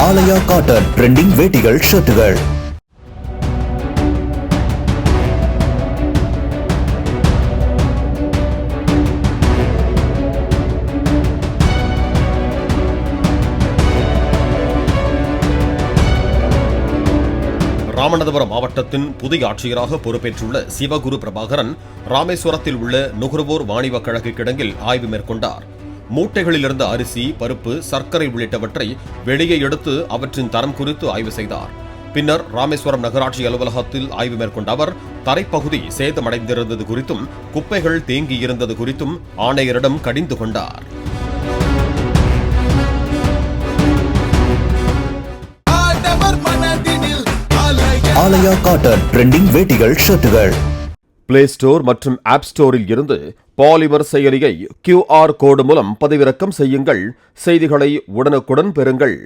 ஆலயா cotton trending வேட்டிகள் ஷர்ட்டுகள். Ramanathapuram மாவட்டத்தின் புதிய ஆட்சியராக பொறுப்பேற்றுள்ள சிவகுரு பிரபாகரன் ராமேஸ்வரத்தில் உள்ள நுகர்வோர் வாணிபக் கழக கிடங்கில் ஆய்வு மேற்கொண்டார். மூட்டைகளில் இருந்த அரிசி, பருப்பு, சர்க்கரை உள்ளிட்டவற்றை வெளியே எடுத்து அவற்றின் தரம் குறித்து ஆய்வு செய்தார். பின்னர் ராமேஸ்வரம் நகராட்சி அலுவலகத்தில் ஆய்வு மேற்கொண்ட அவர் தரைப்பகுதி சேதமடைந்திருந்தது குறித்தும் குப்பைகள் தேங்கியிருந்தது குறித்தும் ஆணையரிடம் கடிந்து கொண்டார். ஆலயா காட்டன் ட்ரெண்டிங் வேட்டிகள் ஷர்ட்டுகள். பிளே ஸ்டோர் மற்றும் ஆப் ஸ்டோரில் இருந்து பாலிமர் செயலியை QR கோடு மூலம் பதிவிறக்கம் செய்யுங்கள். செய்திகளை உடனுக்குடன் பெறுங்கள்.